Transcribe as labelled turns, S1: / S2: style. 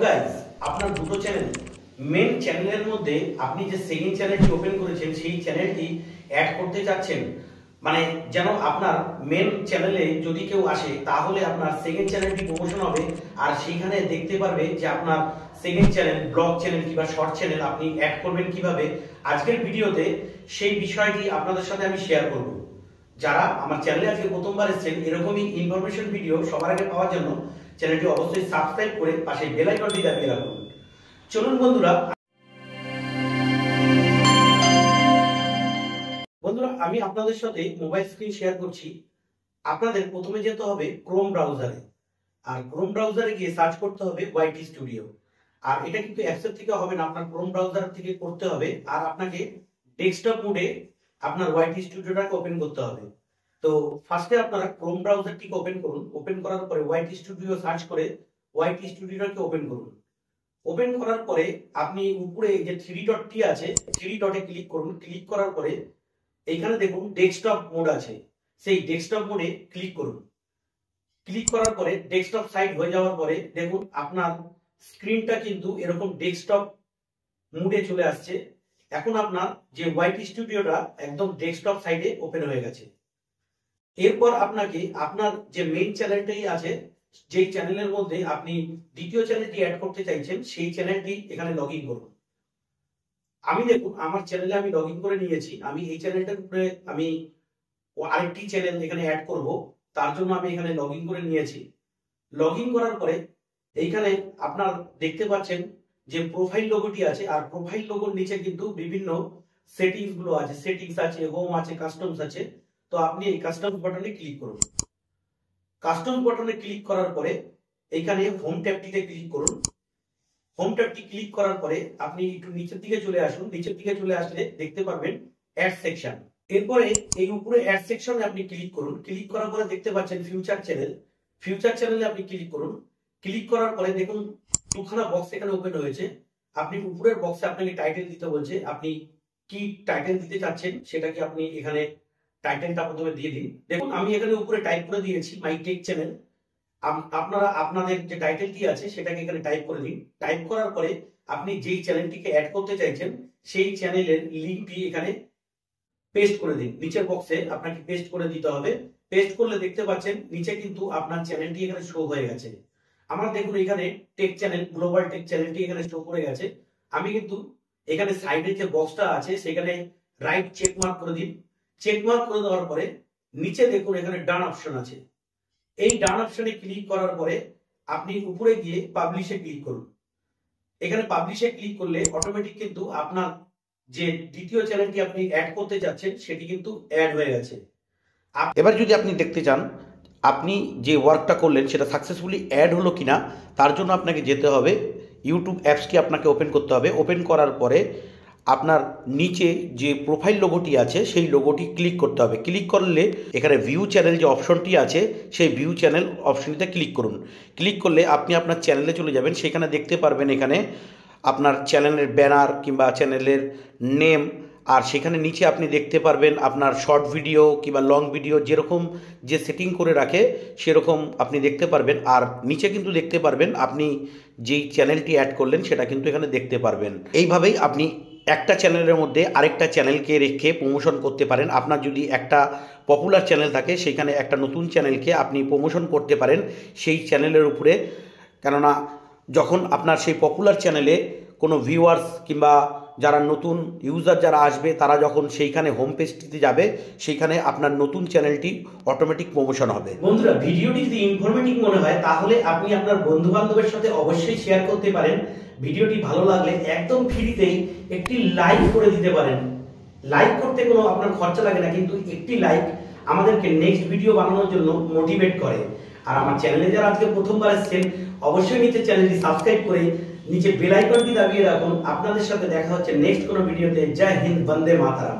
S1: Guys, আপনার দুটো channel, main চ্যানেলের মধ্যে আপনি যে সেকেন্ড চ্যানেলটি ওপেন করেছেন সেই চ্যানেলটি অ্যাড করতে চাচ্ছেন, মানে যেন আপনার মেন চ্যানেলে যদি কেউ আসে তাহলে আপনার সেকেন্ড চ্যানেলটি প্রমোশন হবে আর সেইখানে দেখতে পারবে যে আপনার সেকেন্ড চ্যানেল, ব্লগ চ্যানেল কিংবা শর্ট চ্যানেল আপনি অ্যাড করবেন কিভাবে। আজকের ভিডিওতে সেই বিষয়টি আপনাদের সাথে আমি শেয়ার করব। যারা আমার চ্যানেলে আজকে প্রথমবার এসেছেন, এরকমই ইনফরমেশন ভিডিও সবার আগে পাওয়ার জন্য চ্যানেলটি অবশ্যই সাবস্ক্রাইব করে পাশে বেল আইকনটি দাবিয়ে রাখুন। চলুন বন্ধুরা, আমি আপনাদের সাথে মোবাইল স্ক্রিন শেয়ার করছি। আপনাদের প্রথমে যেতে হবে ক্রোম ব্রাউজারে, আর ক্রোম ব্রাউজারে গিয়ে সার্চ করতে হবে ওয়াইটি স্টুডিও। আর এটা কিন্তু অ্যাপসের থেকে হবে না, আপনার ক্রোম ব্রাউজার থেকে করতে হবে। আর আপনাকে ডেস্কটপ মোডে আপনার ওয়াইটি স্টুডিওটাকে ওপেন করতে হবে। তো ফার্স্টে আপনারা ক্রোম ব্রাউজারটিকে ওপেন করুন। ওপেন করার পরে ওয়াইটি স্টুডিও সার্চ করে ওয়াইটি স্টুডিওটাকে ওপেন করুন। ওপেন করার পরে আপনি উপরে যে থ্রি ডটটি আছে, থ্রি ডটে ক্লিক করুন। ক্লিক করার পরে এইখানে দেখুন ডেস্কটপ মোড আছে, সেই ডেস্কটপ মোডে ক্লিক করুন। ক্লিক করার পরে ডেস্কটপ সাইড হয়ে যাওয়ার পরে দেখুন আপনার স্ক্রিনটা কিন্তু এরকম ডেস্কটপ মোডে চলে আসছে। এখন আপনার যে ওয়াইটি স্টুডিওটা একদম ডেস্কটপ সাইডে ওপেন হয়ে গেছে। এরপর আপনাকে আপনার যে মেইন চ্যানেলটাই আছে, যেই চ্যানেলের মধ্যে আপনি দ্বিতীয় চ্যানেলটি অ্যাড করতে চাইছেন, সেই চ্যানেলটি এখানে লগ ইন করুন। আমি দেখুন আমার চ্যানেলে আমি লগ ইন করে নিয়েছি। আমি এই চ্যানেলটার উপরে আমি আরেকটি চ্যানেল এখানে অ্যাড করব, তার জন্য আমি এখানে লগ ইন করে নিয়েছি। লগ ইন করার পরে এইখানে আপনার দেখতে পাচ্ছেন যে প্রোফাইল লোগোটি আছে, আর প্রোফাইল লোগোর নিচে কিন্তু বিভিন্ন সেটিংস গুলো আছে। সেটিংস আছে, হোম আছে, কাস্টমস আছে। তো আপনি এই কাস্টমস বাটনে ক্লিক করুন। কাস্টমস বাটনে ক্লিক করার পরে এইখানে হোম ট্যাবটিতে ক্লিক করুন। হোম ট্যাবটি ক্লিক করার পরে আপনি একটু নিচের দিকে চলে আসুন। নিচের দিকে চলে আসলে দেখতে পারবেন অ্যাড সেকশন। এরপরে এই উপরে অ্যাড সেকশনে আপনি ক্লিক করুন। ক্লিক করার পরে দেখতে পাচ্ছেন ফিউচার চ্যানেল। ফিউচার চ্যানেলে আপনি ক্লিক করুন। ক্লিক করার পরে দেখুন দুখানা বক্স এখানে ওপেন হয়েছে। আপনি উপরের বক্সে আপনাকে টাইটেল দিতে বলছে। আপনি কি টাইটেল দিতে চাচ্ছেন সেটাকে আপনি এখানে টাইটেলটা প্রথমে দিয়ে দিন। দেখুন আমি এখানে উপরে টাইপ করে দিয়েছি মাই টেক চ্যানেল। আপনারা আপনাদের যে টাইটেলটি আছে সেটাকে এখানে টাইপ করে দিন। টাইপ করার পরে আপনি যেই চ্যানেলটিকে অ্যাড করতে চাইছেন সেই চ্যানেলের লিঙ্কটি এখানে পেস্ট করে দিন। নিচের বক্সে আপনাকে পেস্ট করে দিতে হবে। পেস্ট করলে দেখতে পাচ্ছেন নিচে কিন্তু আপনার চ্যানেলটি এখানে শো হয়ে গেছে। আমার দেখুন এখানে টেক চ্যানেল, গ্লোবাল টেক চ্যানেলটি এখানে শো করে গেছে। আমি কিন্তু এখানে সাইডে যে বক্সটা আছে সেখানে রাইট চেক মার্ক করে দিন। চেক মার্ক করে দেওয়ার পরে নিচে দেখুন এখানে ডান অপশন আছে। এই ডান অপশনে ক্লিক করার পরে আপনি উপরে গিয়ে পাবলিশে ক্লিক করুন। এখানে পাবলিশে ক্লিক করলে অটোমেটিক কিন্তু আপনার যে দ্বিতীয় চ্যানেলটি আপনি অ্যাড করতে যাচ্ছেন সেটি কিন্তু অ্যাড হয়ে গেছে।
S2: এবার যদি আপনি দেখতে চান আপনি যে ওয়ার্কটা করলেন সেটা সাকসেসফুলি অ্যাড হলো কিনা, তার জন্য আপনাকে যেতে হবে ইউটিউব অ্যাপসটি আপনাকে ওপেন করতে হবে। ওপেন করার পরে আপনার নিচে যে প্রোফাইল লোগোটি আছে সেই লোগোটি ক্লিক করতে হবে। ক্লিক করলে এখানে ভিউ চ্যানেল যে অপশনটি আছে সেই ভিউ চ্যানেল অপশনটিতে ক্লিক করুন। ক্লিক করলে আপনি আপনার চ্যানেলে চলে যাবেন। সেখানে দেখতে পারবেন এখানে আপনার চ্যানেলের ব্যানার কিংবা চ্যানেলের নেম, আর সেখানে নিচে আপনি দেখতে পারবেন আপনার শর্ট ভিডিও কিংবা লং ভিডিও যেরকম যে সেটিং করে রাখে সেরকম আপনি দেখতে পারবেন। আর নিচে কিন্তু দেখতে পারবেন আপনি যেই চ্যানেলটি অ্যাড করলেন সেটা কিন্তু এখানে দেখতে পারবেন। এইভাবেই আপনি একটা চ্যানেলের মধ্যে আরেকটা চ্যানেলকে রেখে প্রমোশন করতে পারেন। আপনার যদি একটা পপুলার চ্যানেল থাকে সেখানে একটা নতুন চ্যানেলকে আপনি প্রমোশন করতে পারেন সেই চ্যানেলের উপরে। কেননা যখন আপনার সেই পপুলার চ্যানেলে কোনো ভিউয়ার্স কিংবা যারা নতুন ইউজার যারা আসবে তারা যখন সেইখানে হোম পেজটিতে যাবে সেইখানে আপনার নতুন চ্যানেলটি অটোমেটিক প্রমোশন হবে।
S1: বন্ধুরা, ভিডিওটি যদি ইনফরমেটিভ মনে হয় তাহলে আপনি আপনার বন্ধু বান্ধবের সাথে অবশ্যই শেয়ার করতে পারেন। ভিডিওটি ভালো লাগলে একদম ফ্রিতেই একটি লাইক করে দিতে পারেন। লাইক করতে কোনো আপনার খরচা লাগে না, কিন্তু একটি লাইক আমাদেরকে নেক্সট ভিডিও বানানোর জন্য মোটিভেট করে। আর আমার চ্যানেলে যারা আজকে প্রথমবার এসেছেন অবশ্যই নিচে চ্যানেলটি সাবস্ক্রাইব করে নিচে বেল আইকনটি দাবিয়ে রাখুন। আপনাদের সাথে দেখা হচ্ছে নেক্সট কোনো ভিডিওতে। জয় হিন্দ, বন্দে মাতরম।